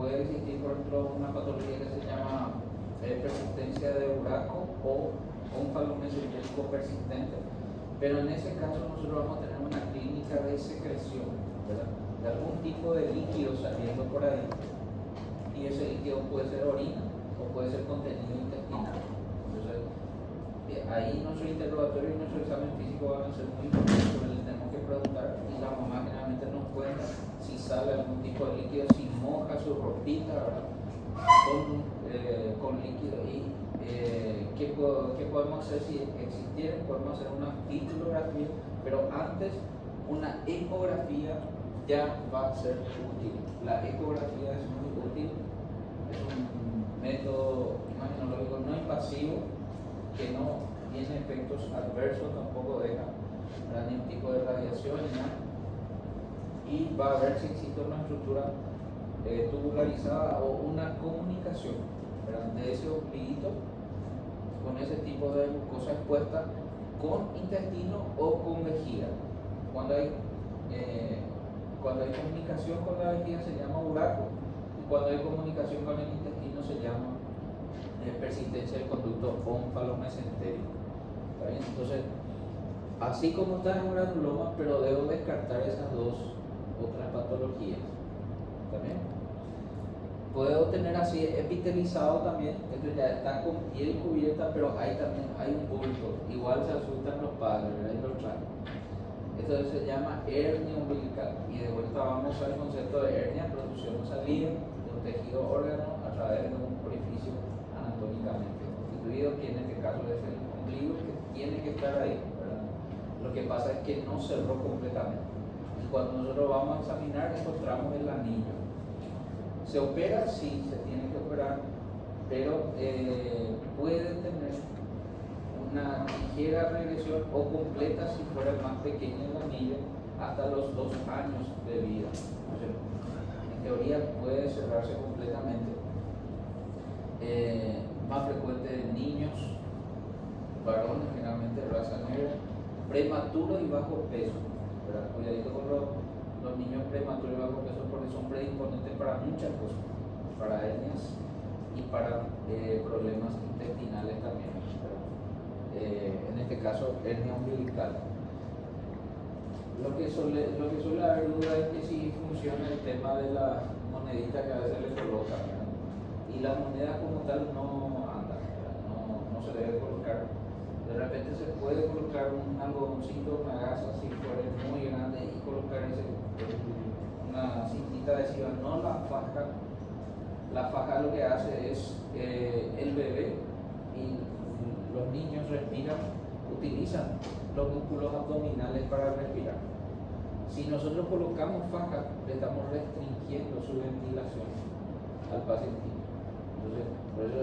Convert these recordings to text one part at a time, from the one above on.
puede existir, por ejemplo, una patología que se llama persistencia de uraco o ónfalo-mesentérico persistente, pero en ese caso nosotros vamos a tener una clínica de secreción, ¿verdad?, de algún tipo de líquido saliendo por ahí, y ese líquido puede ser orina o puede ser contenido intestinal. Entonces, ahí nuestro interrogatorio y nuestro examen físico van a ser muy importantes, porque le tenemos que preguntar, y la mamá generalmente nos cuenta si sale algún tipo de líquido, si moja su ropita, ¿verdad?, con líquido. Y ¿qué podemos hacer si existiera? Podemos hacer una filtrografía, pero antes una ecografía ya va a ser útil. La ecografía es muy útil, es un método imaginológico no invasivo que no tiene efectos adversos, tampoco deja ningún tipo de radiación ni nada, y va a ver si existe una estructura tubularizada o una comunicación, ¿verdad?, de ese ombliguito con ese tipo de mucosa expuesta con intestino o con vejiga. Cuando hay comunicación con la vejiga se llama uraco, y cuando hay comunicación con el intestino se llama persistencia del conducto ónfalo-mesentérico. ¿Está bien? Entonces, así como está en un granuloma, pero debo descartar esas dos otras patologías. ¿Está bien? Puedo tener así epitelizado también, esto ya está con piel cubierta, pero hay un bulto, igual se asustan los padres, ¿verdad?, y los traen. Esto se llama hernia umbilical, y de vuelta vamos al concepto de hernia, producción o salida de un tejido órgano a través de un orificio anatómicamente constituido, que en este caso es el ombligo, que tiene que estar ahí, ¿verdad? Lo que pasa es que no cerró completamente, y cuando nosotros vamos a examinar encontramos el anillo. ¿Se opera? Sí, se tiene que operar, pero puede tener una ligera regresión o completa si fuera más pequeño el anillo hasta los 2 años de vida. Entonces, en teoría puede cerrarse completamente. Más frecuente en niños, varones, generalmente de raza negra, prematuros y bajo peso, ¿verdad? Cuidadito con los niños prematuros y bajo peso, porque son predisponentes para muchas cosas, para hernias y para problemas intestinales también, ¿verdad? En este caso, hernia umbilical. Lo que suele haber duda es que si funciona el tema de la monedita que a veces le colocan, ¿verdad?, y la moneda como tal no anda, ¿verdad?, no se debe colocar. De repente se puede colocar un algodoncito, una gasa si fuera muy grande, y colocar una cintita adhesiva, no la faja. La faja lo que hace es el bebé y los niños utilizan los músculos abdominales para respirar. Si nosotros colocamos faja, le estamos restringiendo su ventilación al paciente. Entonces, por eso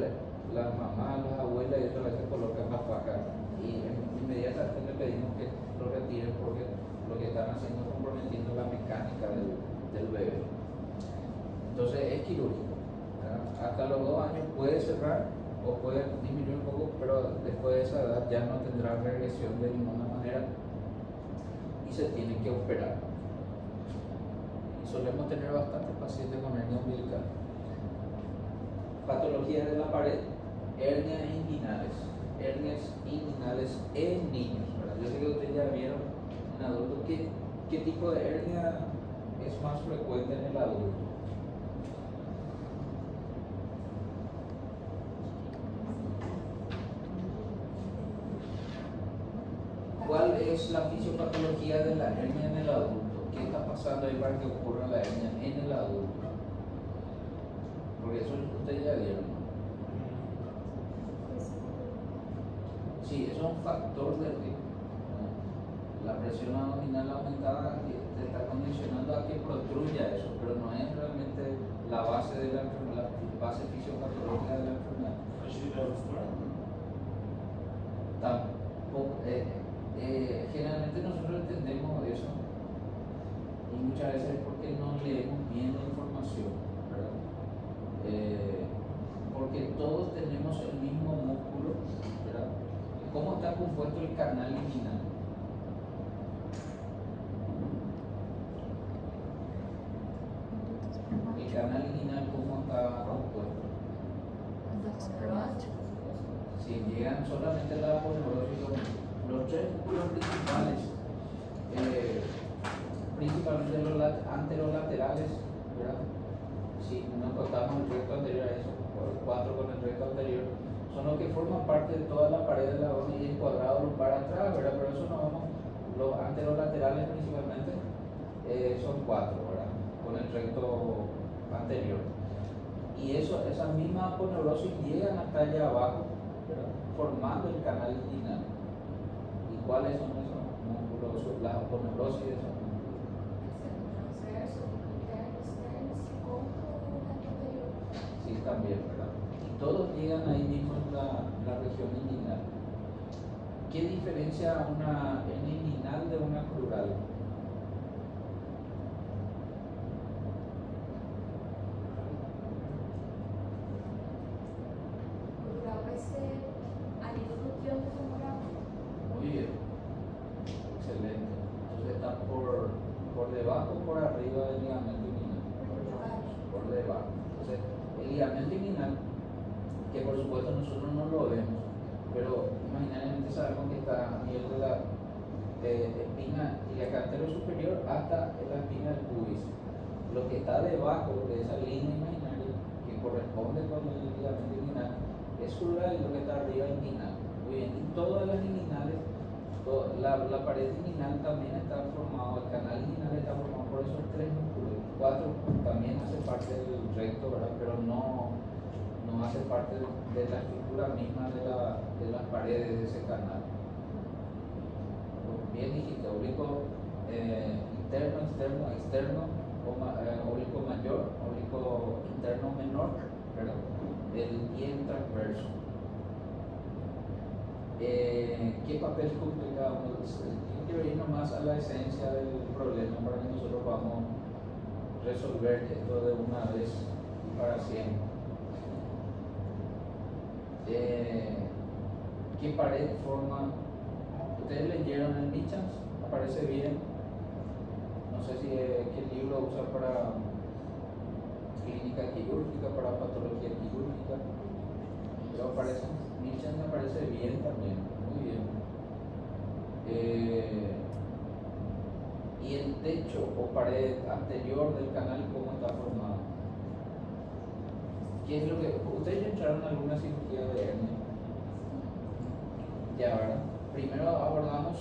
las mamás, las abuelas y eso a veces colocan la faja, y inmediatamente le pedimos que lo retiren, porque lo que están haciendo es comprometiendo la mecánica del bebé. Entonces es quirúrgico, ¿verdad? Hasta los 2 años puede cerrar o puede disminuir un poco, pero después de esa edad ya no tendrá regresión de ninguna manera y se tiene que operar. Y solemos tener bastantes pacientes con hernia umbilical. Patologías de la pared, hernias inguinales en niños, ¿verdad? Yo sé que ustedes ya vieron en adultos. ¿Qué tipo de hernia es más frecuente en el adulto? ¿Cuál es la fisiopatología de la hernia en el adulto? ¿Qué está pasando ahí para que ocurra la hernia en el adulto? Porque eso ustedes ya vieron, ¿no? Sí, eso es un factor de riesgo, ¿no? La presión abdominal aumentada te está condicionando a que protruya eso, pero no es realmente la base de la enfermedad, la base fisiopatológica de la enfermedad. Tampoco, generalmente nosotros entendemos eso, y muchas veces es porque no leemos bien la información, ¿verdad? Porque todos tenemos el mismo músculo, ¿verdad? ¿Cómo está compuesto el canal inguinal? El canal inguinal, ¿cómo está compuesto. Si llegan solamente la aponeurosis, los tres músculos principales, principalmente los anterolaterales, ¿verdad? Si no contamos el recto anterior a eso, o el 4 con el recto anterior, son los que forman parte de toda la pared de la base y el cuadrado para atrás, ¿verdad? Pero eso no vamos, los anterolaterales principalmente son 4, ¿verdad? Con el recto anterior. Y esas mismas aponeurosis llegan hasta allá abajo, ¿verdad? Formando el canal inguinal. ¿Y cuáles son esos músculos? Las aponeurosis de esos músculos. Sí, también, ¿verdad? Y todos llegan ahí mismo en la región inguinal. ¿Qué diferencia una hernia inguinal de una crural? Muy bien, excelente. Entonces está por debajo o por arriba del ligamento inguinal. Por debajo. Entonces, el ligamento inguinal, que por supuesto nosotros no lo vemos, pero imaginariamente sabemos que está a nivel de la espina iliaca superior hasta la espina del pubis. Lo que está debajo de esa línea imaginaria, que corresponde con el ligamento inguinal, es crural, y lo que está arriba es inguinal. Muy bien, y todas las inguinales, la pared inguinal también está formada, el canal inguinal está formado por esos tres músculos. 4 también hace parte del recto, ¿verdad? Pero no hace parte de la estructura misma de las paredes de ese canal. Bien dijiste, oblicuo interno, externo, oblicuo mayor, oblicuo interno menor, ¿verdad? El bien transverso. ¿Qué papel cumple cada uno? Yo quiero ir nomás a la esencia del problema para que nosotros podamos resolver esto de una vez y para siempre. ¿Qué pared forma? ¿Ustedes leyeron el Michans? ¿Aparece bien? No sé si qué libro usa para clínica quirúrgica, para patología quirúrgica, pero aparece, Michans aparece bien también, muy bien. ¿Y el techo o pared anterior del canal cómo está formado? ¿Qué es lo que ustedes ya entraron en alguna cirugía de hernia? Ya, ¿verdad? Primero abordamos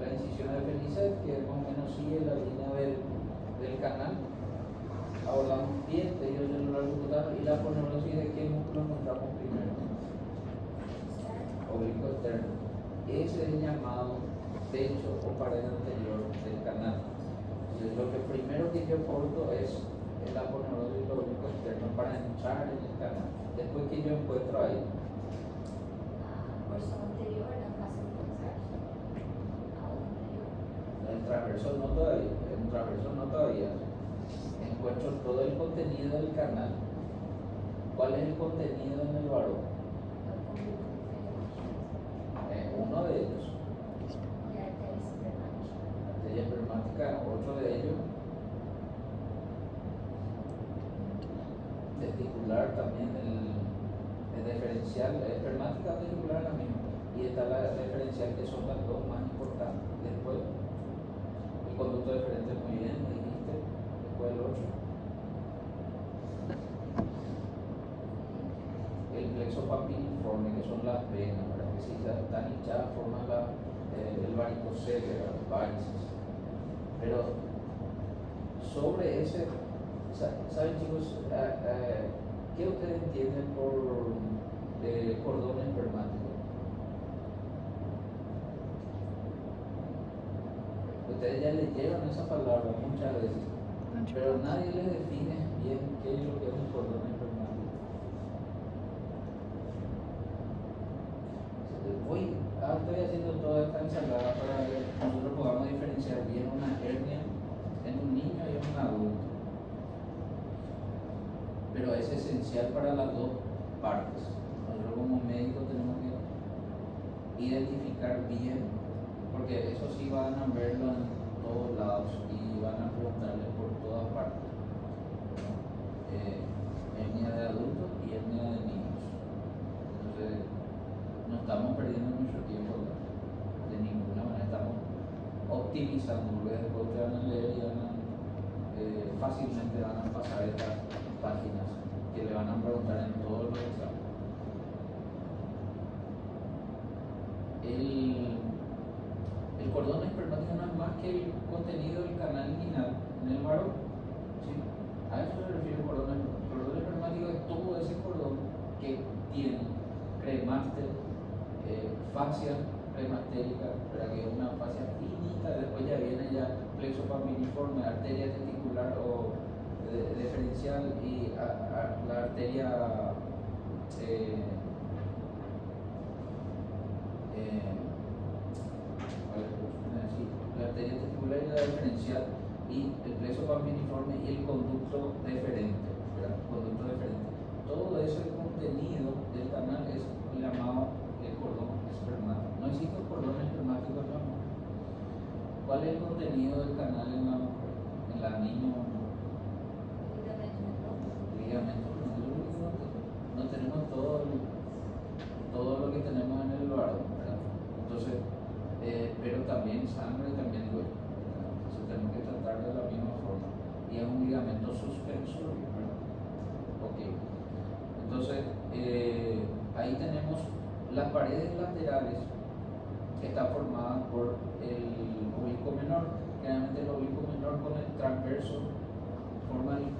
la incisión de Felicet, que más o menos sigue la línea del canal. Abordamos bien, tejido celular subcutáneo, y la aponeurosis de qué músculo encontramos primero. Oblicuo externo. Ese es el llamado techo o pared anterior del canal. Entonces, lo que primero que yo corto es el aponeurosis del oblicuo externo para entrar en el canal. Después que yo encuentro ahí. El transverso no todavía. Encuentro todo el contenido del canal. ¿Cuál es el contenido en el varón? Uno de ellos. Arteria espermática, otro de ellos. Testicular también, el diferencial, espermática o testicular la misma. Y está la diferencial, que son las dos más importantes. Después, el conducto deferente, muy bien, dijiste. Después el 8. El plexo papiliforme, que son las venas, ¿verdad? Que si están hinchadas forman el varicocele, las varices. Pero sobre ese, ¿saben, chicos? ¿Qué ustedes entienden por cordón espermático? Ustedes ya leyeron esa palabra muchas veces, pero nadie les define bien qué es lo que es un cordón espermático. Estoy haciendo toda esta ensalada para que nosotros podamos diferenciar bien una hernia en un niño y en un adulto. Pero es esencial para las dos partes. Nosotros como médicos tenemos que identificar bien, porque eso sí van a verlo en todos lados y van a preguntarle por todas partes. optimizando, porque después ustedes van a leer y fácilmente van a pasar estas páginas que le van a preguntar en todos los exámenes. El cordón espermático no es más que el contenido del canal inguinal en el varón, ¿sí? A eso se refiere el cordón espermático. El cordón espermático es todo ese cordón que tiene cremaster, fascia cremastérica, para que es una fascia finita, después ya viene ya plexo papiliforme, arteria testicular o deferencial y la arteria la arteria testicular y la diferencial y el plexo papiliforme y el conducto deferente, ¿verdad? Conducto deferente. Todo ese contenido del canal es llamado el cordón espermático. No existe un cordón espermático en la mujer. ¿Cuál es el contenido del canal en la niña? Ligamento. No tenemos todo lo que tenemos en el varón, ¿verdad? Entonces, pero también sangre y también duele, ¿verdad? Entonces tenemos que tratar de la misma forma. Y es un ligamento suspensorio, ¿verdad? Ok. Entonces, ahí tenemos las paredes laterales que están formadas por el oblicuo menor. Generalmente el oblicuo menor con el transverso forma el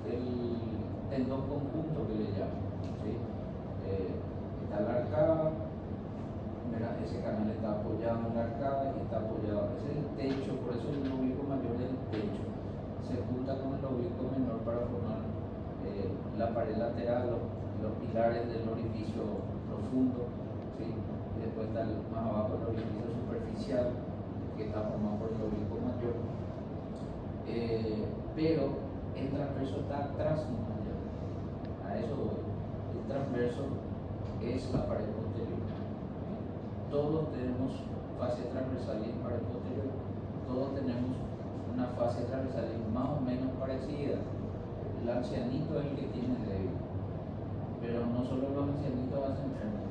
tendón conjunto que le llaman, ¿sí? Está la arcada, ¿verdad? Ese canal está apoyado en la arcada y está apoyado, ese es el techo, por eso el oblicuo mayor es el techo. Se junta con el oblicuo menor para formar la pared lateral, los pilares del orificio profundo, ¿sí? Y después está más abajo el orificio superficial, que está formado por el oblicuo mayor. Pero el transverso está atrás, a eso voy. El transverso es la pared posterior. Todos tenemos fascia transversal y pared posterior. Todos tenemos una fascia transversal más o menos parecida. El ancianito es el que tiene débil, pero no solo los ancianitos hacen enfermos.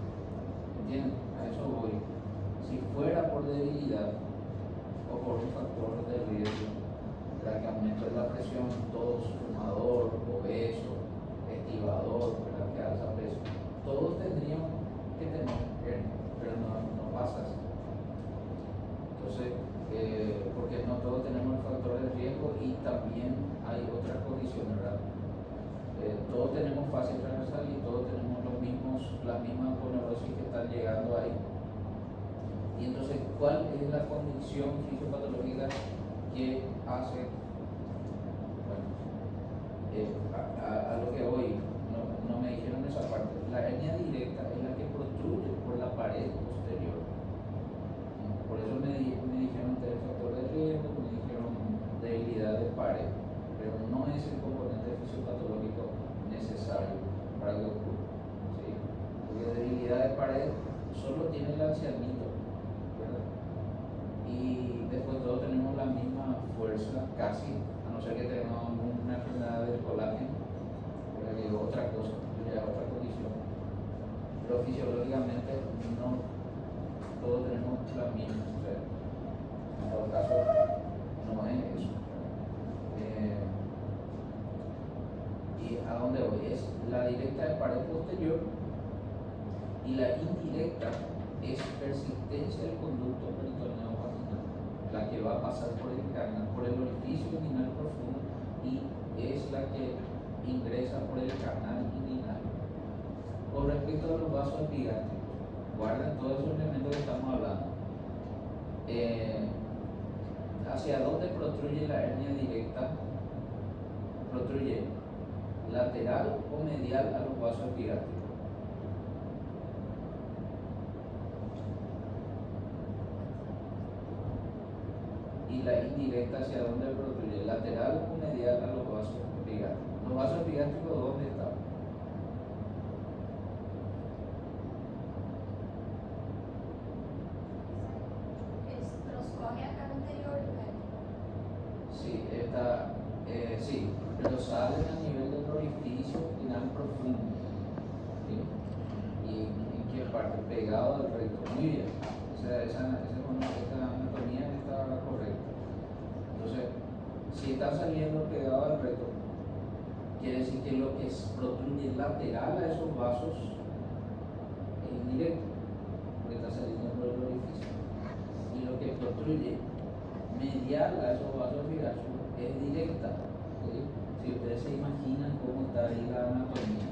¿Entienden? A eso voy. Si fuera por debilidad o por un factor de riesgo, para que aumente la presión, tos, fumador, obeso, estibador, ¿verdad? Que alza peso, todos tendríamos que tener hernia, pero no pasa así. Entonces, porque no todos tenemos el factor de riesgo y también hay otras condiciones, ¿verdad? Todos tenemos fascia transversal y todos tenemos las mismas aponeurosis que están llegando ahí. Y entonces, ¿cuál es la condición fisiopatológica que hace? Bueno, a lo que hoy no me dijeron esa parte. La hernia directa es la que protruye por la pared posterior. Por eso me dijeron tres factores de riesgo, me dijeron debilidad de pared, pero no es el componente fisiopatológico necesario para que ocurra, ¿sí? Porque debilidad de pared solo tiene el ancianito, ¿verdad? Y después todos tenemos la misma fuerza, casi, a no ser que tengamos una enfermedad del colágeno, que es otra cosa, ya otra condición. Pero fisiológicamente no todos tenemos la misma, o sea, en todo caso no es eso. ¿Y a dónde voy? Es la directa de pared posterior y la indirecta es persistencia del conducto peritoneo vaginal, la que va a pasar por el canal, por el orificio inguinal profundo y es la que ingresa por el canal inguinal. Con respecto a los vasos epigástricos, guarden todos esos elementos que estamos hablando. ¿Hacia dónde protruye la hernia directa? Protruye lateral o medial a los vasos epigástricos. Y la indirecta, ¿hacia dónde protruye? Lateral o medial a los vasos epigástricos. ¿Los vasos epigástricos dónde están? Sí, pero salen a nivel del orificio inguinal profundo, ¿sí? ¿Y en qué parte? Pegado al recto. Muy bien, esa anatomía está correcta. Si está saliendo pegado al recto, quiere decir que lo que protruye lateral a esos vasos es indirecto, porque está saliendo por el orificio. Y lo que protruye medial a esos vasos epigastros es directa. ¿Sí? Si ustedes se imaginan cómo está ahí la anatomía.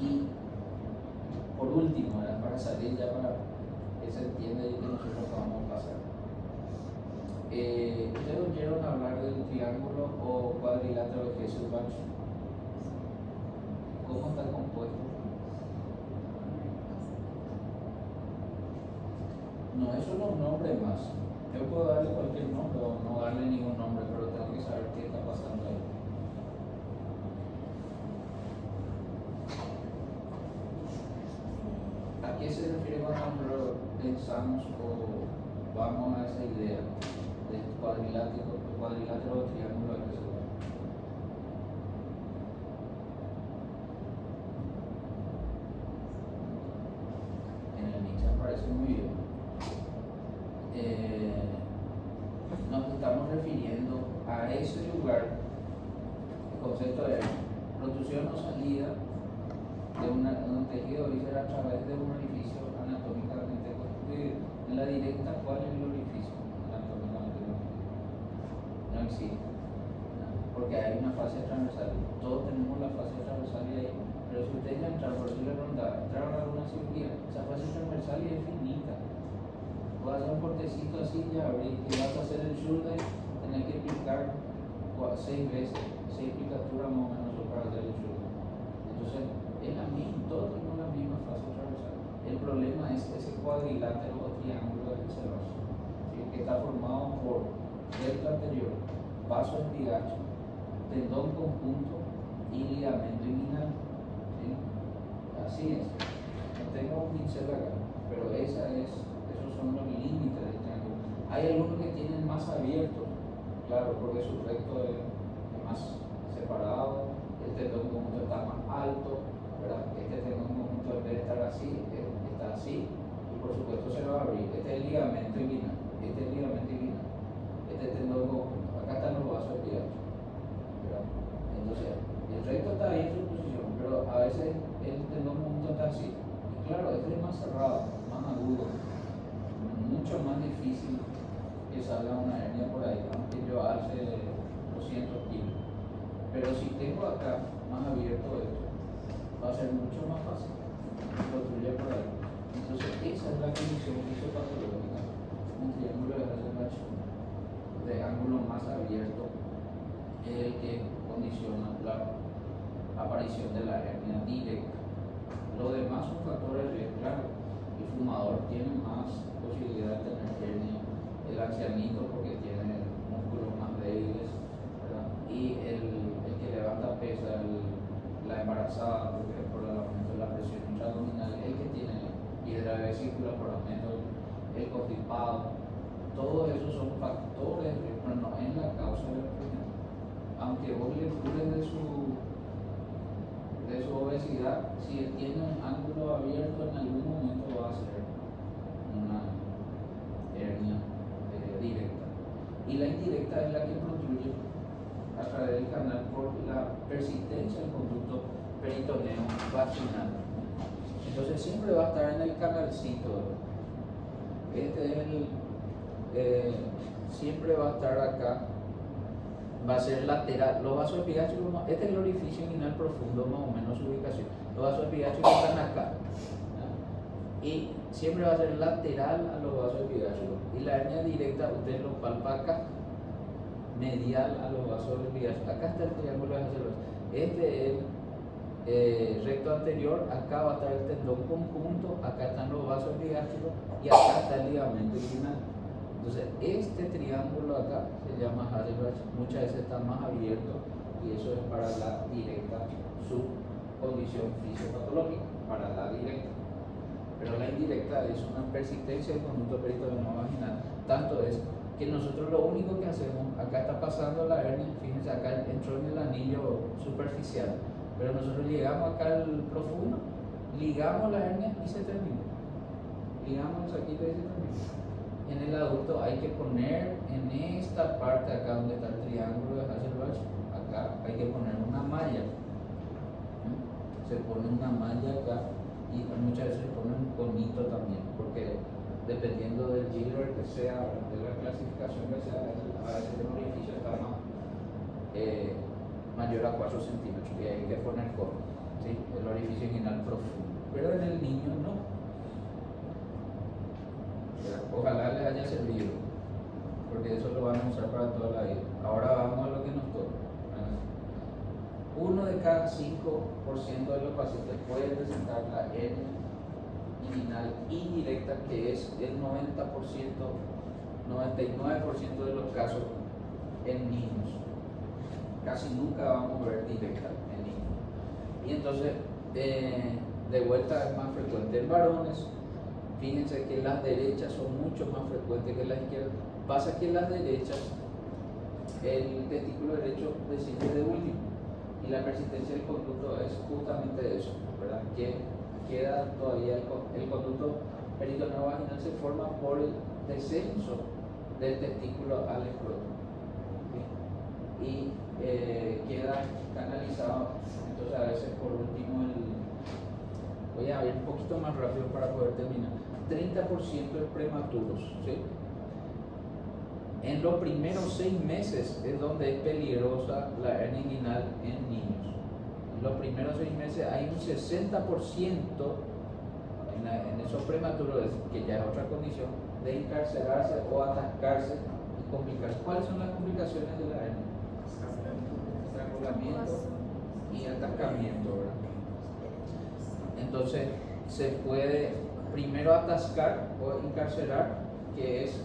Y por último, para salir ya para que se entienda y que nosotros vamos a pasar. ¿Ustedes oyeron hablar del triángulo o cuadrilátero de Hesselbach? ¿Cómo está compuesto? No es solo un nombre más. Yo puedo darle cualquier nombre o no darle ningún nombre, pero tengo que saber qué está pasando ahí. ¿A qué se refiere cuando pensamos o vamos a esa idea del cuadrilátero o triángulo de Hesselbach? En el Nietzsche parece muy bien. Nos estamos refiriendo a ese lugar, el concepto de protrusión o salida de un tejido visceral a través de un orificio anatómicamente constituido. En la directa, ¿cuál es el orificio anatómicamente constituido? No existe, ¿no? Porque hay una fascia transversal. Todos tenemos la fascia transversal ahí, pero si ustedes ya entran, por eso le preguntaba, entraron a alguna cirugía, esa fascia transversal es finita. Vas a hacer un cortecito así, ya abrir, y vas a hacer el shoulder, tenés que picar 6 veces, 6 picaturas más o menos para hacer el shoulder. Entonces, es la misma, todos tenemos la misma fase transversal. El problema es ese cuadrilátero o triángulo de Hesselbach, ¿sí? Que está formado por recto anterior, vaso epigastrio, tendón conjunto y ligamento inguinal. ¿Sí? Así es. No tengo un pincel acá, pero esos son los límites del triángulo. Hay algunos que tienen más abiertos, claro, porque su recto es más separado, el tendón conjunto está más alto, ¿verdad? Este tendón conjunto en vez de estar así, está así, y por supuesto se va a abrir. Este es el ligamento inguinal, este tendón conjunto, acá están los vasos epigastros, ¿verdad? Entonces, el recto está ahí en su posición, pero a veces el tendón conjunto está así, y claro, este es más cerrado, más agudo, mucho más difícil que salga una hernia por ahí, aunque yo alce 200 kilos. Pero si tengo acá más abierto esto, va a ser mucho más fácil construir por ahí. Entonces, esa es la condición fisiopatológica. Un triángulo de Hesselbach de ángulo más abierto es el que condiciona la aparición de la hernia directa. Lo demás son factores de claro. El fumador tiene más posibilidad de tener hernia, el ancianito porque tiene músculos más débiles, ¿verdad? Y el que levanta pesa, la embarazada, porque por el aumento de la presión intraabdominal, el que tiene piedra de vesícula por aumento, el constipado, todos esos son factores, pero no en la causa de la enfermedad. Aunque vos le cures de su obesidad, si él tiene un ángulo abierto, en algún momento va a ser una hernia directa. Y la indirecta es la que protruye a través del canal por la persistencia del conducto peritoneo vaginal. Entonces siempre va a estar en el canalcito. Siempre va a estar acá. Va a ser lateral. Los vasos epigástricos, este es el orificio inguinal profundo, más o menos su ubicación. Los vasos epigástricos están acá, ¿no? Y siempre va a ser lateral a los vasos epigástricos. Y la hernia directa, usted lo palpa acá, medial a los vasos epigástricos. Acá está el triángulo de Hesselbach. Este es el recto anterior, acá va a estar el tendón conjunto, acá están los vasos epigástricos y acá está el ligamento inguinal. Entonces, este triángulo acá se llama Hesselbach, muchas veces está más abierto y eso es para la directa, su condición fisiopatológica, para la directa. Pero la indirecta es una persistencia del conducto peritoneo vaginal. Tanto es que nosotros lo único que hacemos, acá está pasando la hernia, fíjense, acá entró en el anillo superficial, pero nosotros llegamos acá al profundo, ligamos la hernia y se terminó. Ligamos el saquito y se terminó. En el adulto hay que poner en esta parte acá donde está el triángulo de Hasselbalch, acá hay que poner una malla. Se pone una malla acá y muchas veces se pone un conito también, porque dependiendo del giro que sea, de la clasificación que sea, a veces el orificio está mayor a 4 centímetros y hay que poner cono, ¿sí? El orificio inguinal profundo, pero en el niño no. Ojalá les haya servido, porque eso lo van a usar para toda la vida. Ahora vamos a lo que nos toca. Uno de cada 5% de los pacientes puede presentar la hernia inguinal indirecta, que es el 90%, 99% de los casos en niños. Casi nunca vamos a ver directa en niños. Y entonces, de vuelta es más frecuente en varones. Fíjense que las derechas son mucho más frecuentes que las izquierdas. Pasa que en las derechas el testículo derecho desciende de último y la persistencia del conducto es justamente eso, ¿verdad? Que queda todavía el conducto peritoneo vaginal se forma por el descenso del testículo al escroto, ¿sí? Y queda canalizado. Entonces a veces por último voy a ir un poquito más rápido para poder terminar. 30% de prematuros, ¿sí? En los primeros 6 meses es donde es peligrosa la hernia inguinal en niños. En los primeros 6 meses hay un 60% en esos prematuros, que ya es otra condición, de encarcelarse o atascarse y complicarse. ¿Cuáles son las complicaciones de la hernia? Estrangulamiento y atascamiento, ¿verdad? Entonces se puede primero atascar o encarcelar, que es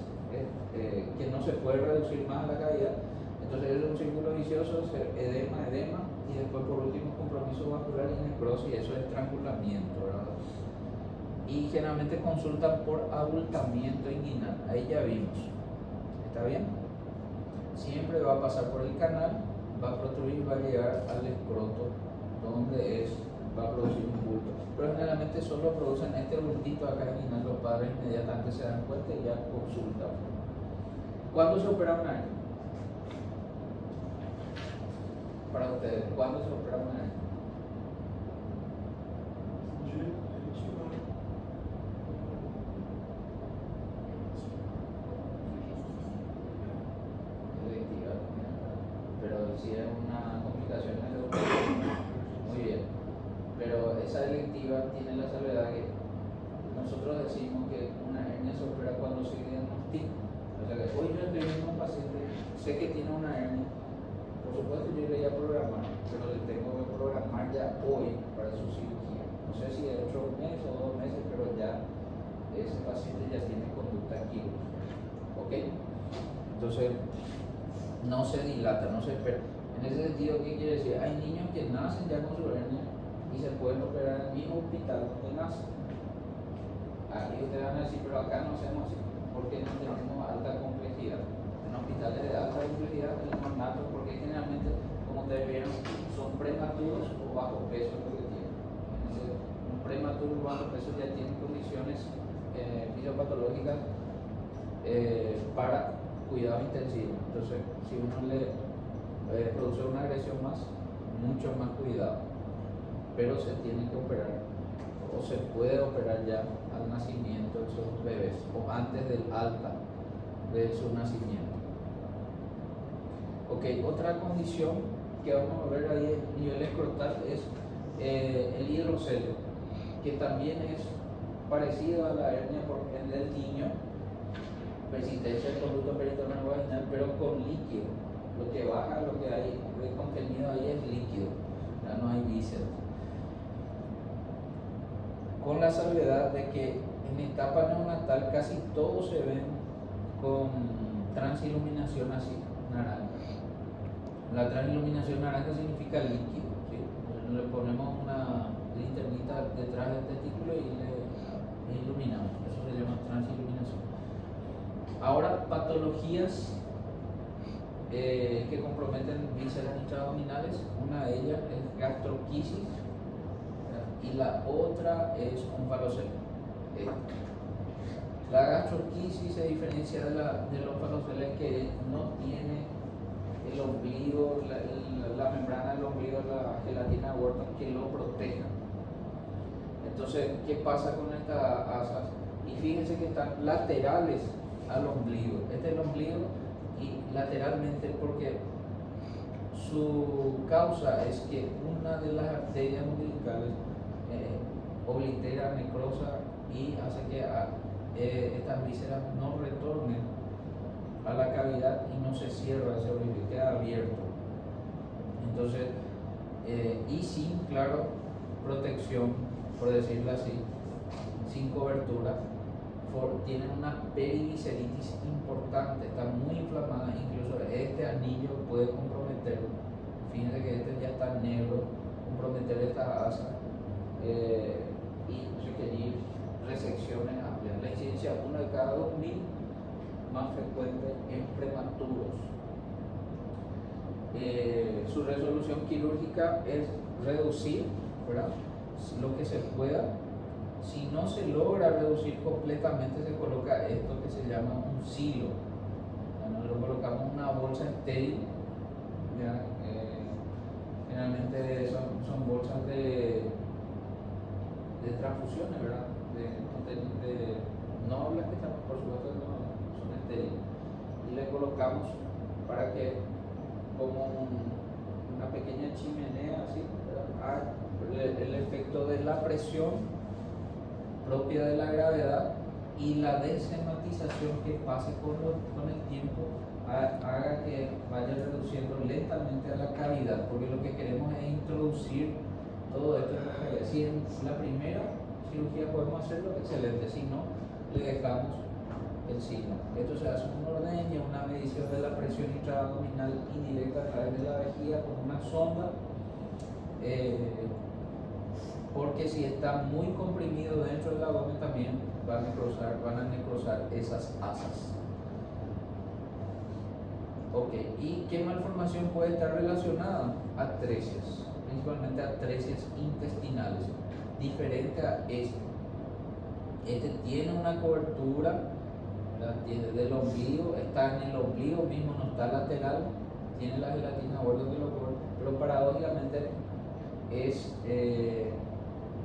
que no se puede reducir más la cavidad. Entonces es un círculo vicioso, edema, y después por último compromiso vascular y necrosis, y eso es estrangulamiento, ¿verdad? Y generalmente consultan por abultamiento inguinal, ahí ya vimos, ¿está bien? Siempre va a pasar por el canal, va a protruir y va a llegar al escroto, donde va a producir un bulto, pero generalmente solo producen este bultito acá inguinal. Los padres inmediatamente se dan cuenta y ya consultan. ¿Cuándo se opera una hernia? Para ustedes, ¿cuándo se opera una hernia? Electiva, pero si es una complicación muy bien. Pero esa electiva tiene la salvedad que nosotros decimos que una hernia se opera cuando se diagnostica. O sea que hoy yo estoy viendo a un paciente, sé que tiene una hernia, por supuesto yo le voy a programar, pero le tengo que programar ya hoy para su cirugía. No sé si de 8 meses o 2 meses, pero ya ese paciente ya tiene conducta quirúrgica. ¿Ok? Entonces, no se dilata, no se espera. En ese sentido, ¿qué quiere decir? Hay niños que nacen ya con su hernia y se pueden operar en el mismo hospital donde nacen. Aquí ustedes van a decir, pero acá no hacemos así, porque no tenemos alta complejidad. En hospitales de alta complejidad tenemos natos, porque generalmente, como ustedes vieron, son prematuros o bajo peso lo que tienen. Un prematuro bajo peso ya tiene condiciones fisiopatológicas para cuidado intensivo. Entonces, si uno le produce una agresión más, mucho más cuidado. Pero se tiene que operar, o se puede operar ya al nacimiento de esos bebés, o antes del alta de su nacimiento. Ok, otra condición que vamos a ver ahí a nivel escrotal es el hidrocelio, que también es parecido a la hernia en el niño, persistencia del conducto peritoneo vaginal, pero con líquido. Lo que baja, lo que hay de contenido ahí es líquido, ya no hay vísceras. Con la salvedad de que en etapa neonatal casi todos se ven con transiluminación así, naranja. La transiluminación naranja significa líquido, ¿sí? Le ponemos una linternita detrás del testículo y le iluminamos, eso se llama transiluminación. Ahora, patologías que comprometen vísceras intraabdominales, una de ellas es gastroquisis y la otra es un falocelo. La gastroquisis se diferencia de los faloceles que no tiene el ombligo, la membrana del ombligo, la gelatina de Wharton que lo proteja. Entonces, ¿qué pasa con estas asas? Y fíjense que están laterales al ombligo. Este es el ombligo y lateralmente porque su causa es que una de las arterias umbilicales oblitera, necrosa y hace que estas vísceras no retornen a la cavidad y no se cierra ese orificio, queda abierto. Entonces, y sin, claro, protección, por decirlo así, sin cobertura, tienen una perivisceritis importante, está muy inflamada, incluso este anillo puede comprometer, fíjense que este ya está negro, comprometer esta asa y requerir resecciones amplias. La incidencia 1 de cada 2000, más frecuente en prematuros. Su resolución quirúrgica es reducir, ¿verdad?, lo que se pueda. Si no se logra reducir completamente, se coloca esto que se llama un silo. Nosotros colocamos una bolsa estéril, generalmente son bolsas de transfusiones, ¿verdad? No las que están, por supuesto, no son estériles. Y le colocamos para que, como una pequeña chimenea, así, ¿verdad?, el efecto de la presión propia de la gravedad y la desematización que pase con el tiempo haga que vaya reduciendo lentamente a la cavidad, porque lo que queremos es introducir todo esto en la cavidad. Si en la primera cirugía podemos hacerlo, excelente, si no, le dejamos el signo. Esto se hace un ordeño, una medición de la presión intraabdominal indirecta a través de la vejiga con una sonda, porque si está muy comprimido dentro del abdomen también van a necrosar esas asas. Ok, ¿y qué malformación puede estar relacionada? Atresias, principalmente atresias intestinales, diferente a este. Este tiene una cobertura, del ombligo, está en el ombligo mismo, no está lateral, tiene la gelatina a bordo que lo cubre, pero paradójicamente es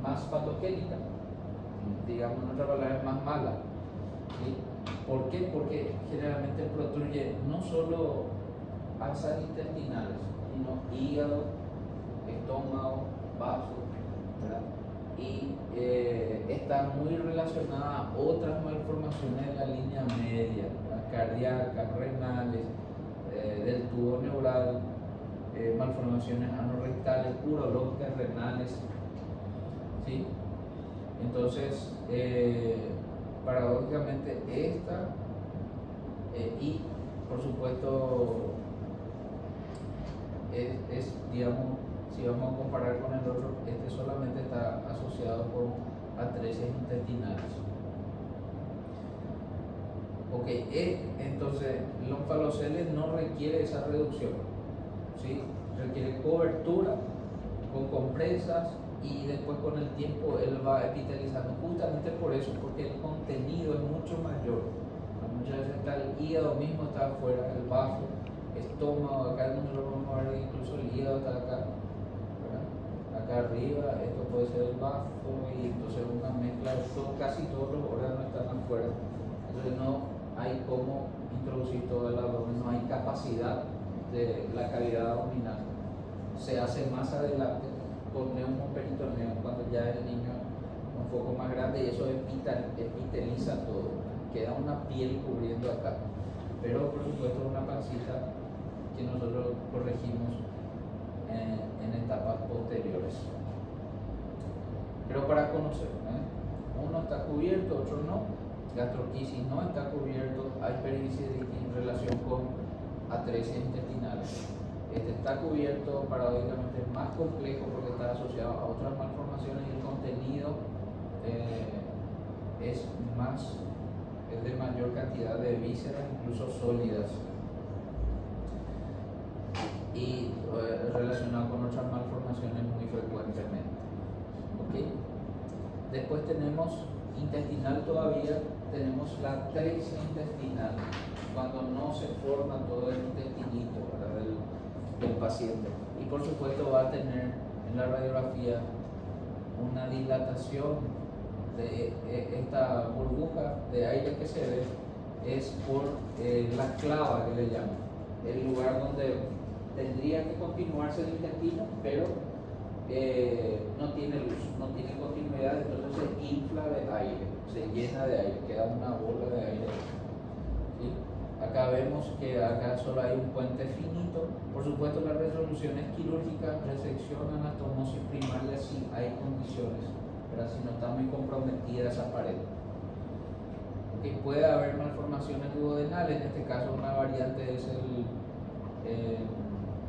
más patogénica, digamos en otras palabras, más mala. ¿Sí? ¿Por qué? Porque generalmente protruye no solo asas intestinales, sino hígado, estómago, vasos, ¿verdad? Y está muy relacionada a otras malformaciones de la línea media, cardíacas, renales, del tubo neural, malformaciones anorrectales, urológicas, renales. ¿Sí? Entonces, paradójicamente esta y por supuesto es, digamos, si vamos a comparar con el otro, este solamente está asociado con atresias intestinales. Ok, entonces el onfalocele no requiere esa reducción, ¿sí? Requiere cobertura con compresas y después con el tiempo él va epitelizando, justamente por eso, porque el contenido es mucho mayor. Muchas veces está el hígado mismo, está afuera, el vaso, estómago, acá nosotros vamos a ver incluso el hígado está acá, ¿verdad? Acá arriba, esto puede ser el vaso y entonces una mezcla de todo, casi todos los órganos están afuera, entonces no hay cómo introducir todo el abdomen, no hay capacidad de la cavidad abdominal. Se hace más adelante con neumoperitoneo cuando ya el niño un poco más grande y eso epiteliza todo, queda una piel cubriendo acá, pero por supuesto una pancita que nosotros corregimos en etapas posteriores. Pero para conocer, uno está cubierto, otro no. Gastroquisis no está cubierto, hay perivisceritis en relación con atresias intestinales. Este está cubierto, paradójicamente es más complejo porque está asociado a otras malformaciones y el contenido es de mayor cantidad de vísceras, incluso sólidas, y relacionado con otras malformaciones muy frecuentemente. ¿Okay? Después tenemos intestinal todavía tenemos la atresia intestinal, cuando no se forma todo el intestinito, ¿verdad?, del paciente. Y por supuesto va a tener en la radiografía una dilatación de esta burbuja de aire que se ve, es por la clava que le llaman, el lugar donde tendría que continuarse el intestino, pero no tiene luz, no tiene continuidad, entonces se infla de aire, se llena de aire, queda una bola de aire. ¿Sí? Acá vemos que acá solo hay un puente finito. Por supuesto, las resoluciones quirúrgicas, resección, anastomosis primaria, si hay condiciones, pero si no está muy comprometida esa pared. Okay, puede haber malformaciones duodenales, en este caso una variante es el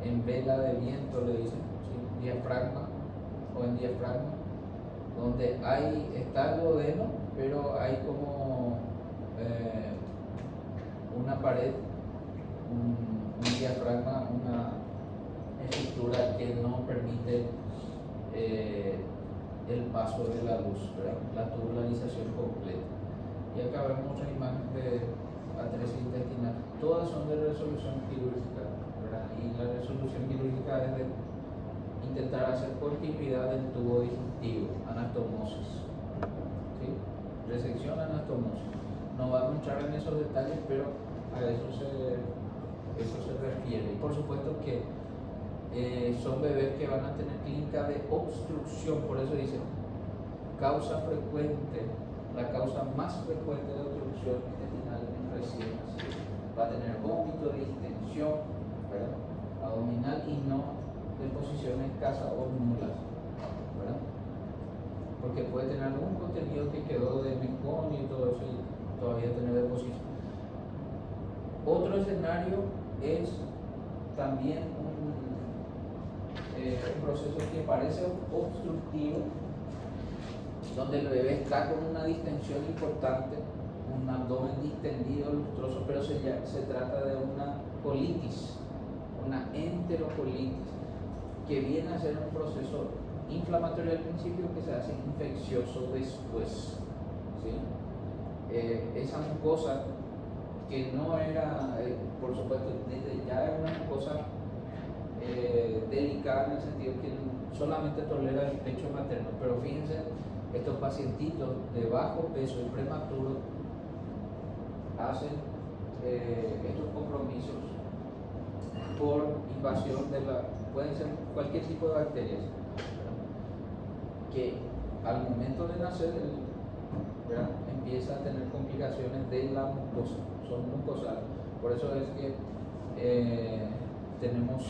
en vela de viento, le dicen, ¿sí?, diafragma o en diafragma, donde está el duodeno, pero hay como una pared, un diafragma, una estructura que no permite el paso de la luz, ¿verdad?, la tubularización completa. Y acá vemos otra imagen de atresia intestinal. Todas son de resolución quirúrgica, ¿verdad? Y la resolución quirúrgica es de intentar hacer continuidad del tubo digestivo, anastomosis, ¿sí? Resección, anastomosis. No vamos a entrar en esos detalles, pero a eso se refiere. Y por supuesto que son bebés que van a tener clínica de obstrucción, por eso dice causa frecuente. La causa más frecuente de obstrucción intestinal en recién nacidos va a tener vómito, distensión, ¿verdad?, abdominal, y no deposición escasa o nulas, ¿verdad?, porque puede tener algún contenido que quedó de mecón y todo eso y todavía tener deposición. Otro escenario es también un proceso que parece obstructivo, donde el bebé está con una distensión importante, un abdomen distendido, lustroso, pero se trata de una colitis, una enterocolitis, que viene a ser un proceso inflamatorio al principio que se hace infeccioso después, ¿sí? Esa mucosa que no era, por supuesto, desde ya era una mucosa delicada en el sentido que solamente tolera el pecho materno, pero fíjense, estos pacientitos de bajo peso y prematuro hacen estos compromisos por invasión pueden ser cualquier tipo de bacterias, que al momento de nacer, ¿verdad?, empieza a tener complicaciones de la mucosa, son mucosales. Por eso es que tenemos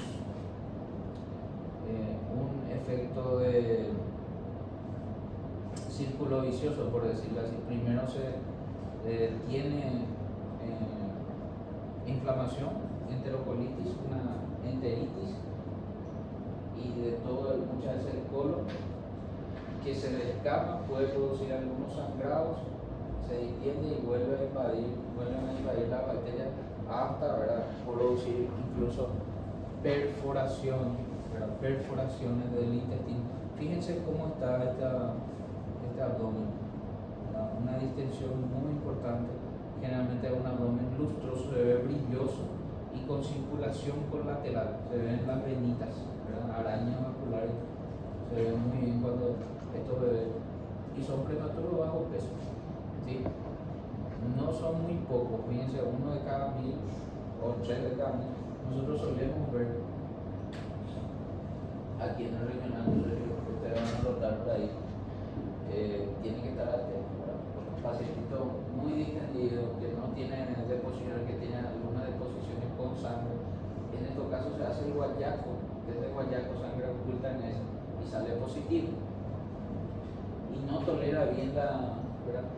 un efecto de círculo vicioso, por decirlo así. Primero se tiene inflamación, enterocolitis, una enteritis, y de todo, muchas veces el colon, que se le escapa, puede producir algunos sangrados, se distiende y vuelven a invadir la bacteria hasta, ¿verdad?, producir incluso perforaciones del intestino. Fíjense cómo está este abdomen, ¿verdad?, una distensión muy importante. Generalmente es un abdomen lustroso, se ve brilloso y con circulación colateral, se ven las venitas, ¿verdad?, arañas maculares, se ve muy bien cuando estos bebés, y son prematuros bajo peso, ¿sí? No son muy pocos, fíjense, 1 de cada 1000 o 3 de cada 1000. Nosotros solemos ver aquí en el regional, ustedes van a notar por ahí, tienen que estar atentos, ¿verdad?, pacientitos muy distendidos, que no tienen deposiciones, que tienen algunas deposiciones con sangre. En estos casos se hace el guayaco, desde guayaco sangre oculta en eso y sale positivo, y no tolera bien la, ¿verdad?,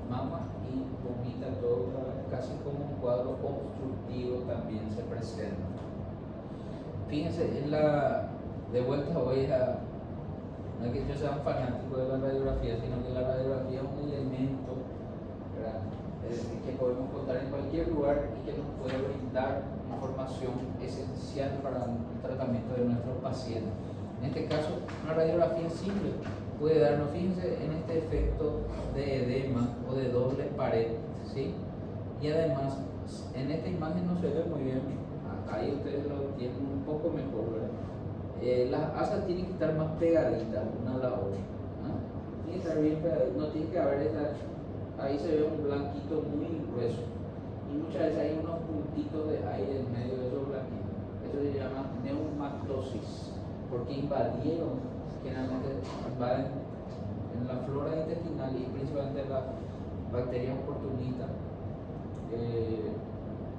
mama y vomita todo otra vez, casi como un cuadro obstructivo también se presenta. Fíjense, de vuelta voy a, no es que yo sea un fanático de la radiografía, sino que la radiografía es un elemento, ¿verdad?, que podemos contar en cualquier lugar y que nos puede brindar información esencial para el tratamiento de nuestros pacientes. En este caso, una radiografía simple, puede darnos, fíjense en este efecto de edema o de doble pared, ¿sí? Y además, en esta imagen no se ve muy bien, ahí ustedes lo tienen un poco mejor, ¿verdad? Las asas tienen que estar más pegaditas una a la otra, ¿no? Tiene que estar bien pegaditas, no tiene que haber esa, ahí se ve un blanquito muy grueso y muchas veces hay unos puntitos de aire en medio de esos blanquitos. Eso se llama neumatosis, porque invadieron, generalmente invaden en la flora intestinal y principalmente las bacterias oportunistas.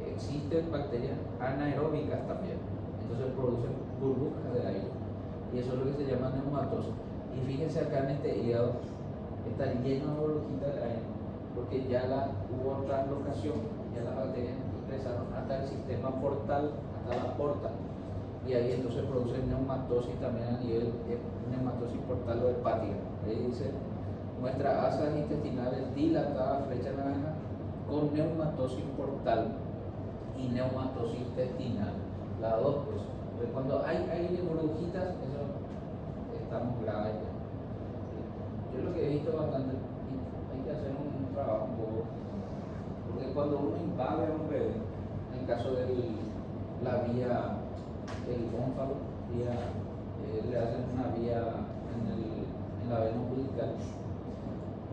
Existen bacterias anaeróbicas también, entonces producen burbujas de aire y eso es lo que se llama neumatosis. Y fíjense acá en este hígado está lleno de burbujitas de aire porque ya hubo translocación, ya las bacterias ingresaron hasta el sistema portal, hasta la porta, y ahí entonces produce neumatosis también a nivel de neumatosis portal o hepática. Ahí dice muestra asas intestinales dilatadas, flecha naranja, con neumatosis portal y neumatosis intestinal, las dos cosas. Pero cuando hay burbujitas, eso estamos graves ya. Yo lo que he visto bastante, hay que hacer un trabajo un poco, porque cuando uno invade a un bebé, en el caso de la vía del ónfalo, le hacen una vía en la vena umbilical,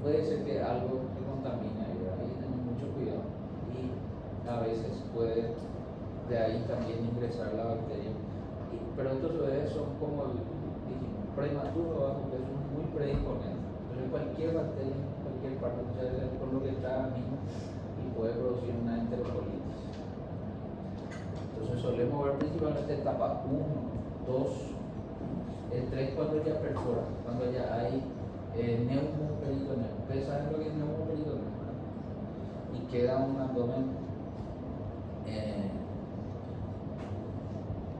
puede ser que algo se contamine ahí, hay que tener mucho cuidado y a veces puede de ahí también ingresar la bacteria. Pero estos bebés son como dijimos, prematuros, bajo peso, muy predisponentes. Entonces cualquier bacteria, cualquier parte, muchas veces por lo que está mismo y puede producir una enterocolitis. Entonces solemos ver principalmente etapa 1, 2, el 3 cuando ya perfora, cuando ya hay neumoperitoneo. Ustedes saben lo que es neumoperitoneo, ¿verdad? Y queda un abdomen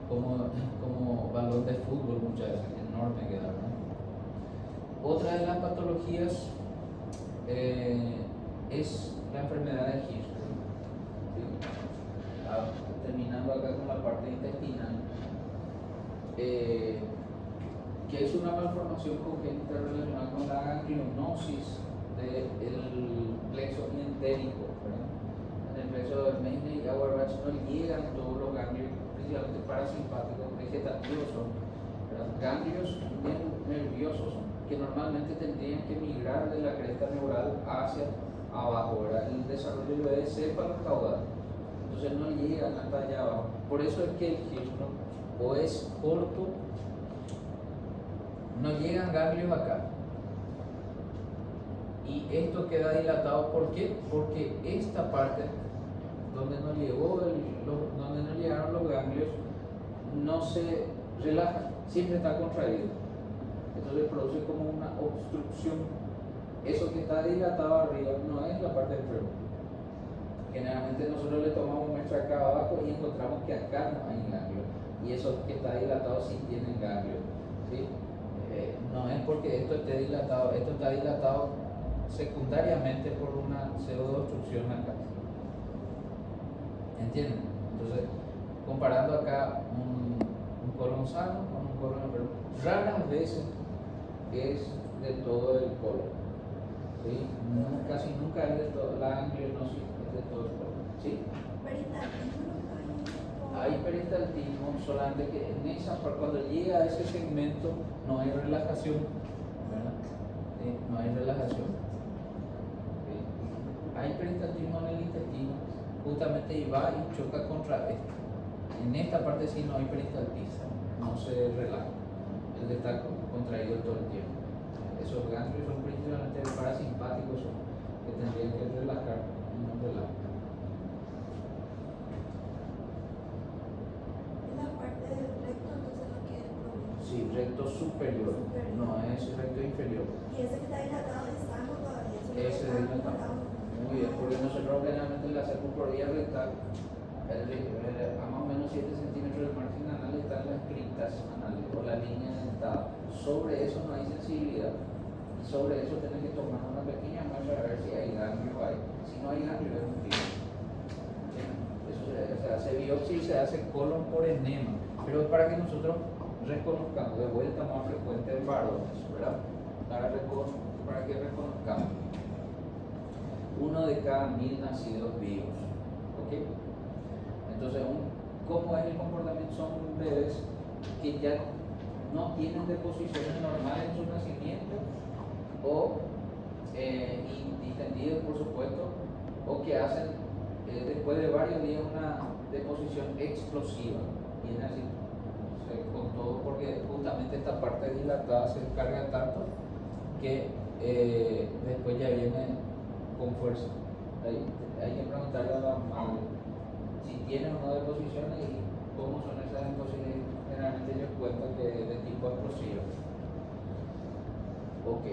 como balón de fútbol muchas veces, enorme queda, ¿verdad? Otra de las patologías es la enfermedad de Hirschsprung, ¿sí? Terminando acá con la parte intestinal, que es una malformación congénita relacionada con la ganglionosis del plexo entérico, ¿verdad? En el plexo de Meyne y Auerbach no llegan todos los ganglios, principalmente parasimpáticos, vegetativos son, ¿verdad? Ganglios nerviosos que normalmente tendrían que migrar de la cresta neural hacia abajo, ¿verdad? El desarrollo del céfalo caudal, entonces no llegan hasta allá abajo. Por eso es que el Hirschsprung o es corto, no llegan ganglios acá y esto queda dilatado. ¿Por qué? Porque esta parte donde no llegaron los ganglios no se relaja, siempre está contraído, entonces produce como una obstrucción. Eso que está dilatado arriba no es la parte enferma. Generalmente nosotros le tomamos muestra acá abajo y encontramos que acá no hay ganglios, y eso que está dilatado sí tienen ganglios, ¿sí? No es porque esto esté dilatado, esto está dilatado secundariamente por una pseudo-obstrucción acá. ¿Entienden? Entonces, comparando acá un colon sano con un colon enfermo, raras veces es de todo el colon, ¿sí? Casi nunca es de todo, la ganglionosis es de todo el colon, ¿sí? Hay peristaltismo, solamente que en esa, cuando llega a ese segmento no hay relajación, ¿verdad? ¿Sí? No hay relajación. ¿Sí? Hay peristaltismo en el intestino, justamente y va y choca contra esto. En esta parte sí no hay peristaltismo, no se relaja, el de estar contraído todo el tiempo. Esos ganglios son principalmente parasimpáticos, que tendrían que relajar y no relajan. Sí, recto superior, no es recto inferior. ¿Y ese que está dilatado es sano todavía? Ese es dilatado. Muy bien, porque nosotros generalmente le hacemos por vía rectal, a más o menos 7 centímetros del margen anal están las criptas anales o la línea dentada. Sobre eso no hay sensibilidad, y sobre eso tenés que tomar una pequeña muestra a ver si hay ganglio o hay. Si no hay ganglio es un tumor. Eso se hace biopsia y se hace colon por enema, pero es para que nosotros reconozcamos de vuelta más frecuente en varones, ¿verdad? para que reconozcamos. 1 de cada 1000 nacidos vivos. ¿Ok? Entonces, ¿cómo es el comportamiento? Son bebés que ya no tienen deposiciones normales en su nacimiento o distendidos, por supuesto, o que hacen después de varios días una deposición explosiva. Viene así con todo, porque justamente esta parte dilatada se carga tanto que después ya viene con fuerza. Hay que preguntarle a la madre si tiene o no deposiciones y cómo son esas deposiciones. Generalmente ellos cuentan que de tipo explosivo. Ok,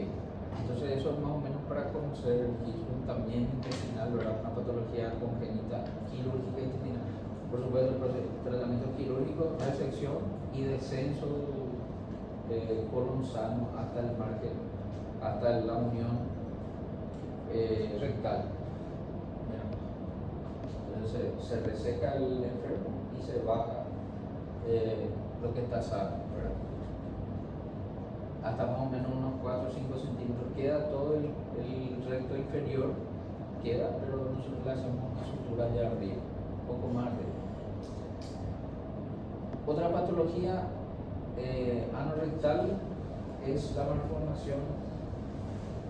entonces eso es más o menos para conocer el quismo también intestinal, ¿verdad? Una patología congénita quirúrgica intestinal. Por supuesto, el tratamiento quirúrgico, resección y descenso del colon sano hasta el margen, hasta la unión rectal. Entonces se reseca el enfermo y se baja lo que está sano, ¿verdad? Hasta más o menos unos 4 o 5 centímetros. Queda todo el recto inferior, pero nosotros le hacemos una sutura de arriba, un poco más arriba. Otra patología anorrectal es la malformación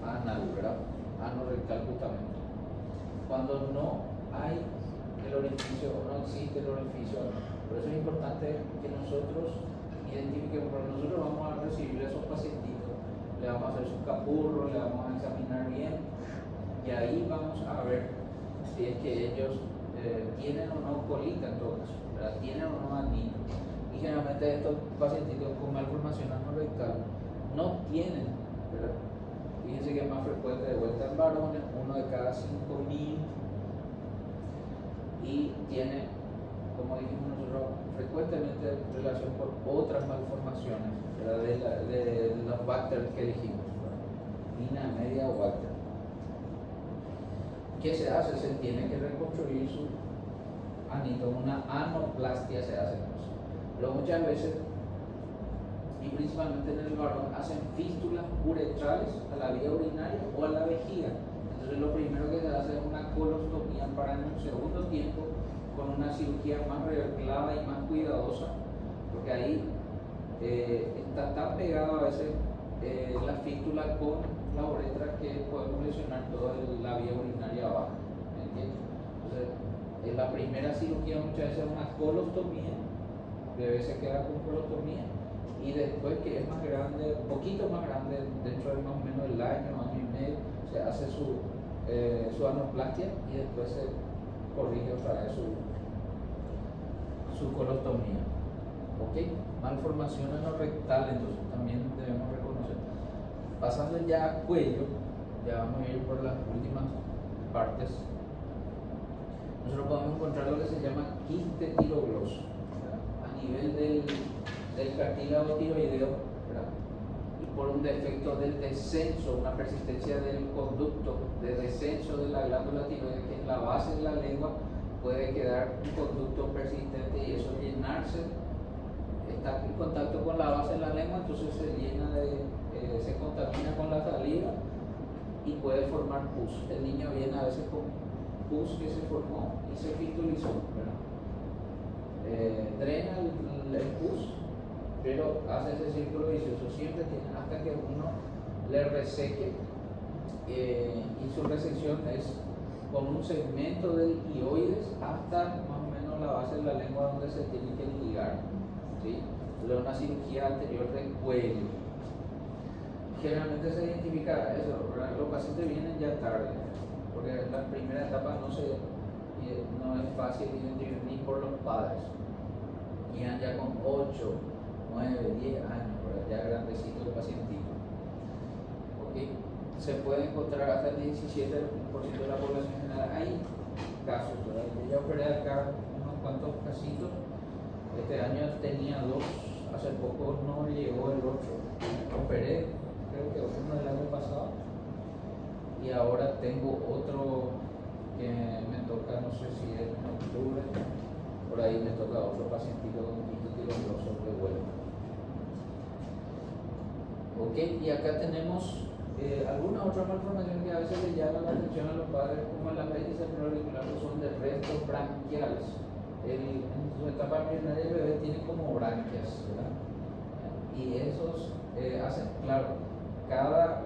anal, ¿verdad? Anorrectal justamente. Cuando no hay el orificio, no existe el orificio. Por eso es importante que nosotros identifiquemos, porque nosotros vamos a recibir a esos pacientitos, le vamos a hacer su capurro, le vamos a examinar bien y ahí vamos a ver si es que ellos tienen o no colita en todo caso, ¿verdad? Tienen o no anillo. Y generalmente estos pacientitos con malformación anorrectal no tienen, ¿verdad? Fíjense que es más frecuente de vuelta en varones, 1 de cada 5.000, y tiene, como dijimos nosotros, frecuentemente relación con otras malformaciones, ¿verdad? de los bacterias que dijimos, mina, media o bacter. ¿Qué se hace? Se tiene que reconstruir su anito, una anoplastia se hace. Pero muchas veces, y principalmente en el varón, hacen fístulas uretrales a la vía urinaria o a la vejiga. Entonces lo primero que se hace es una colostomía para en un segundo tiempo, con una cirugía más reglada y más cuidadosa, porque ahí está tan pegado a veces la fístula con la uretra que podemos lesionar toda la vía urinaria abajo. ¿Me entiendes? Entonces, la primera cirugía muchas veces es una colostomía, el bebé se queda con colostomía, y después, que es más grande, un poquito más grande, dentro de más o menos el año y medio, se hace su anoplastia y después se corrige otra vez su colostomía. ¿Ok? Malformación anorrectal, entonces también debemos reconocer. Pasando ya a cuello, ya vamos a ir por las últimas partes. Nosotros podemos encontrar lo que se llama quiste tirogloso, ¿verdad? A nivel del cartílago tiroideo, ¿verdad? Y por un defecto del descenso, una persistencia del conducto de descenso de la glándula tiroidea, que es la base de la lengua, puede quedar un conducto persistente y eso llenarse, está en contacto con la base de la lengua, entonces se llena se contamina con la saliva y puede formar pus. El niño viene a veces con pus que se formó y se fistulizó, ¿verdad? Drena el pus, pero hace ese círculo vicioso, siempre tiene, hasta que uno le reseque, y su resección es con un segmento del hioides hasta más o menos la base de la lengua donde se tiene que ligar, ¿sí? De una cirugía anterior del cuello. Generalmente se identifica eso, ¿verdad? Los pacientes vienen ya tarde, porque en la primera etapa no es fácil identificar ni por los padres. Llegan ya con 8, 9, 10 años, ¿verdad? Ya grandecito el pacientito. ¿Okay? Se puede encontrar hasta el 17% de la población general. Hay casos, ¿verdad? Yo operé acá unos cuantos casitos. Este año tenía 2, hace poco no llegó el otro. Operé, creo que uno del año pasado, y ahora tengo otro que me toca, no sé si es en octubre, por ahí me toca otro pacientito con quiste tirogloso de vuelta. Ok, y acá tenemos alguna otra malformación que a veces le llama la atención a los padres, como el apéndice preauricular, que son de restos branquiales. En su etapa embrionaria el bebé tiene como branquias, ¿verdad? Y esos hacen, claro, cada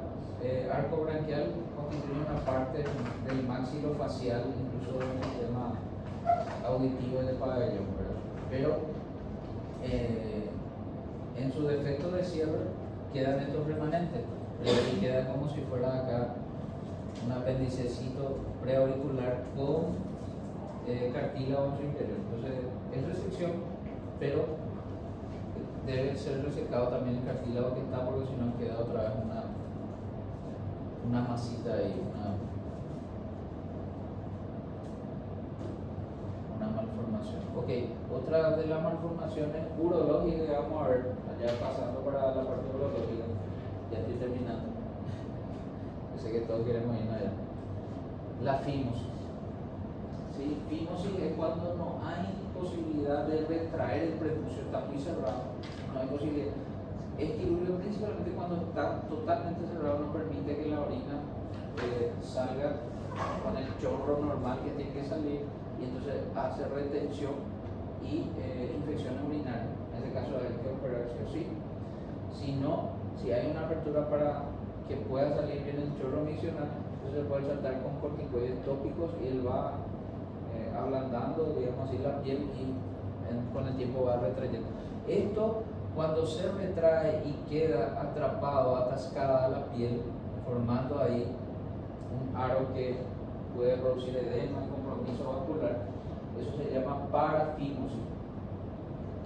arco branquial constituye una parte del maxilofacial, incluso en el sistema auditivo del pabellón, ¿verdad? Pero en su defecto de cierre quedan estos remanentes, y queda como si fuera acá un apendicecito preauricular con cartílago en su interior. Entonces es resección, pero debe ser resecado también el cartílago que está, porque si no queda otra vez una masita ahí, una malformación. Ok, otra de las malformaciones urológicas que vamos a ver, allá pasando para la parte urológica, ya estoy terminando. Yo sé que todos queremos ir allá. La fimosis. ¿Sí? Fimosis es cuando no hay posibilidad de retraer el prepucio, está muy cerrado, no hay posibilidad. Es quirúrgico principalmente cuando está totalmente cerrado, no permite que la orina salga con el chorro normal que tiene que salir, y entonces hace retención y infecciones urinarias. En ese caso hay que operar sí o sí. Si no, si hay una apertura para que pueda salir bien el chorro miccional, entonces se puede tratar con corticoides tópicos y él va ablandando, digamos así, la piel, y con el tiempo va retrayendo. Esto, cuando se retrae y queda atrapado, atascada la piel, formando ahí un aro que puede producir edema, compromiso vascular, eso se llama parafimosis.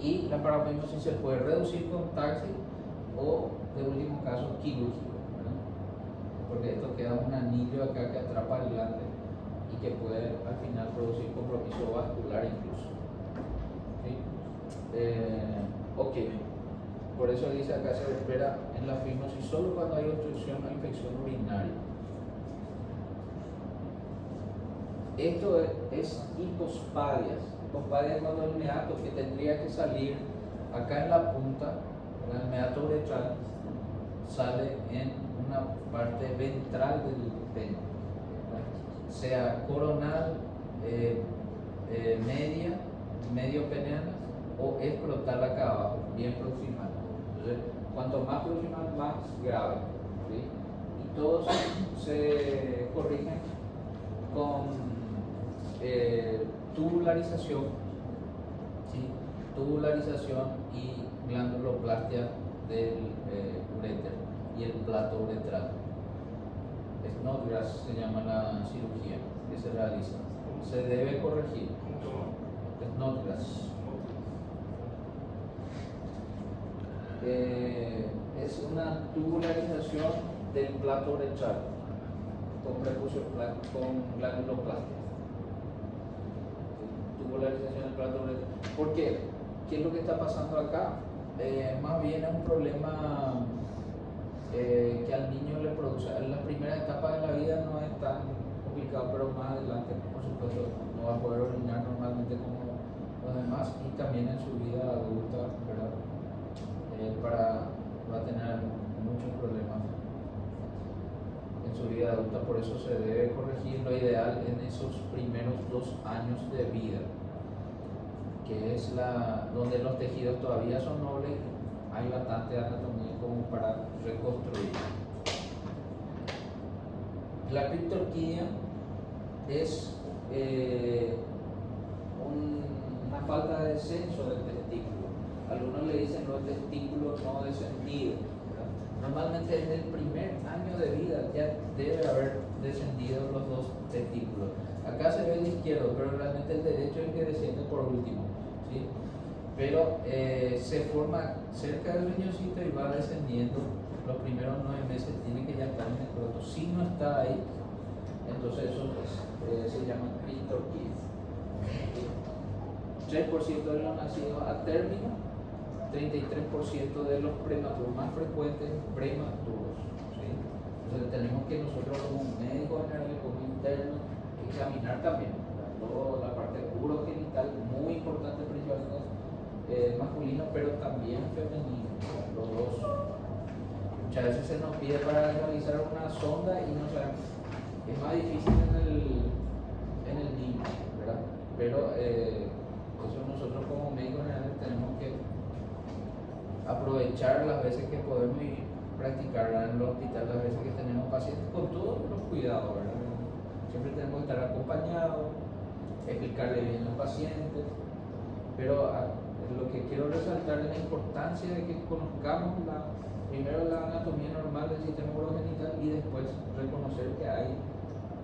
Y la parafimosis se puede reducir con taxi o, de último caso, quirúrgico, ¿verdad? Porque esto queda un anillo acá que atrapa el glande y que puede al final producir compromiso vascular incluso. ¿Sí? Ok, por eso dice acá se opera en la fimosis solo cuando hay obstrucción o infección urinaria. Esto es hipospadias. Hipospadia es cuando el meato que tendría que salir acá en la punta, el meato uretral, sale en una parte ventral del pene, sea coronal, media, medio peneana o escrotal acá abajo, bien proximal. Entonces, cuanto más proximal, más grave, ¿sí? Y todos se corrigen con tubularización, ¿sí? Tubularización y glanduloplastia del uréter y el plato uretral. Snodgrass se llama la cirugía que se realiza. Se debe corregir. Snodgrass. Es una tubularización del plato uretral con prepucio, con glanduloplastia. Tubularización del plato uretral. ¿Por qué? ¿Qué es lo que está pasando acá? Más bien es un problema que al niño le produce. En la primera etapa de la vida no es tan complicado, pero más adelante, por supuesto, no va a poder orinar normalmente como los demás, y también en su vida adulta, ¿verdad? Va a tener muchos problemas en su vida adulta, por eso se debe corregir. Lo ideal en esos primeros 2 años de vida, que es donde los tejidos todavía son nobles, hay bastante anatomía como para reconstruir. La criptorquidia es una falta de descenso del testículo. Algunos le dicen los testículos no descendidos, ¿verdad? Normalmente en el primer año de vida ya debe haber descendido los 2 testículos. Acá se ve el izquierdo, pero realmente el derecho es el que desciende por último, ¿sí? Pero se forma cerca del riñoncito y va descendiendo. Los primeros 9 meses tiene que ya estar en el escroto. Si no está ahí, entonces eso se llama criptorquidia. 3% de los nacidos a término, 33% de los prematuros, más frecuentes prematuros, ¿sí? Entonces tenemos que nosotros como médicos generales, como internos, examinar también toda la parte urogenital, muy importante principalmente masculino, pero también femenino, los dos. muchas veces se nos pide para realizar una sonda y no sabemos. Es más difícil en el niño, ¿verdad? Pero eso nosotros como médicos generales tenemos que aprovechar las veces que podemos y practicar en el hospital, las veces que tenemos pacientes con todos los cuidados, ¿verdad? Siempre tenemos que estar acompañados, explicarle bien al paciente, pero lo que quiero resaltar es la importancia de que conozcamos primero la anatomía normal del sistema urogenital y después reconocer que hay,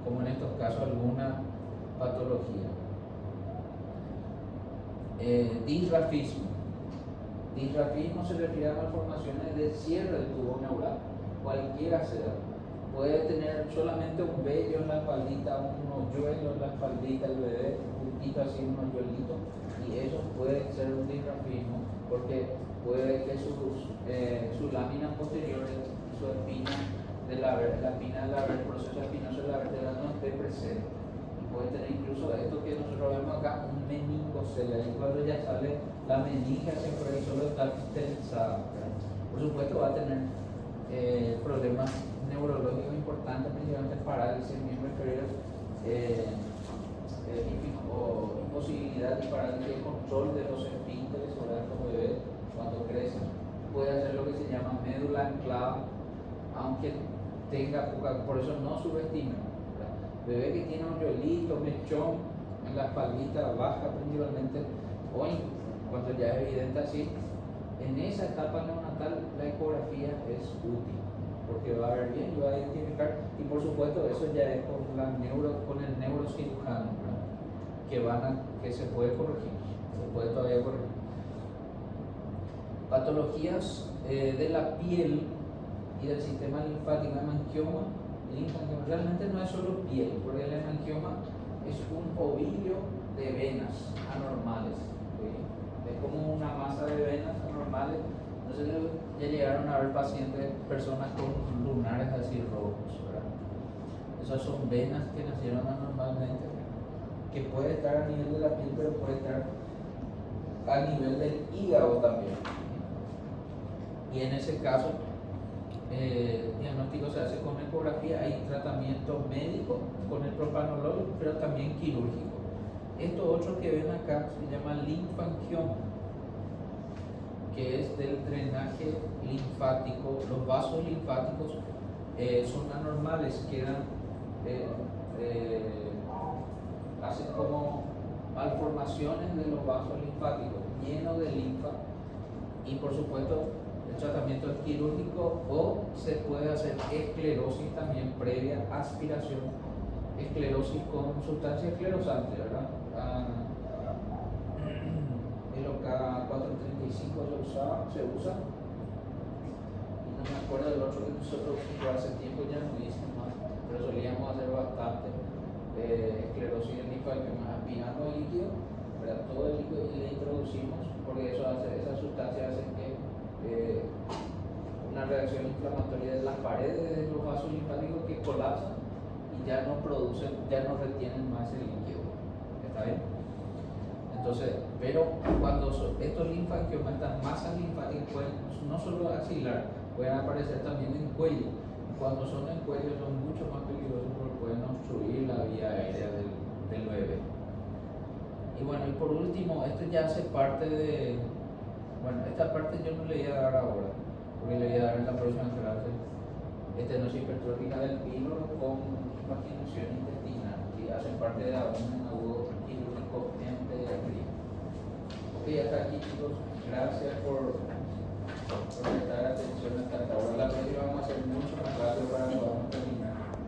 como en estos casos, alguna patología. Disrafismo. Disrafismo se refiere a malformaciones del cierre del tubo neural, cualquiera sea. Puede tener solamente un vello en la espaldita, un hoyuelo en la espaldita del bebé, un puntito así, un hoyuelito, y eso puede ser un disrafismo, porque puede que sus láminas posteriores, su espina la espina de la vértebra, el proceso espinoso de la vértebra no esté presente. Y puede tener incluso esto que nosotros vemos acá, un meningocele, ahí cuando ya sale la meninge hacia por ahí solo está tensada. Por supuesto va a tener problemas neurológicos importantes, principalmente parálisis en miembros inferiores, o imposibilidad y parálisis de control de los esfínteres como bebé cuando crecen. Puede hacer lo que se llama médula anclada, aunque tenga poca, por eso no subestimen. Bebé que tiene un hoyuelito, mechón en la espaldita baja principalmente, o cuando ya es evidente así, en esa etapa neonatal la ecografía es útil, porque va a ver bien y va a identificar, y por supuesto eso ya es con el neurocirujano, ¿verdad? que se puede corregir, se puede todavía corregir. Patologías de la piel y del sistema linfático, hemangioma. Realmente no es solo piel, porque el hemangioma es un ovillo de venas anormales, ¿sí? Es como una masa de venas anormales. Entonces ya llegaron a ver pacientes, personas con lunares así rojos, ¿verdad? Esas son venas que nacieron anormalmente, que puede estar a nivel de la piel, pero puede estar a nivel del hígado también. Y en ese caso, el diagnóstico se hace con ecografía, hay tratamiento médico con el propranolol, pero también quirúrgico. Esto otro que ven acá se llama linfangioma, que es del drenaje linfático. Los vasos linfáticos son anormales, hacen como malformaciones de los vasos linfáticos llenos de linfa, y por supuesto el tratamiento es quirúrgico, o se puede hacer esclerosis también previa aspiración, esclerosis con sustancia esclerosante, ¿verdad? El OK435 se usa, y no me acuerdo del otro que nosotros hace tiempo ya no hicimos más, pero solíamos hacer bastante esclerosis en linfangioma, aspirando el líquido, ¿verdad? Todo el líquido, y le introducimos, porque esa sustancia hace que una reacción inflamatoria de las paredes de los vasos linfáticos que colapsan y ya no retienen más el líquido. ¿Está bien? Entonces, pero cuando estos linfangiomas, estas masas linfáticas pueden no solo axilar, pueden aparecer también en cuello. Cuando son en cuello son mucho más peligrosos porque pueden obstruir la vía aérea del bebé. Y bueno, y por último, esto ya hace parte de... Bueno, esta parte yo no le voy a dar ahora, porque le voy a dar en la próxima clase. Estenosis hipertrófica del píloro con vaginación intestinal, que hacen parte de abdomen agudo quirúrgico en pediatría. Ok, hasta aquí, chicos. Gracias por prestar atención hasta ahora. La próxima vamos a hacer mucho más rápido para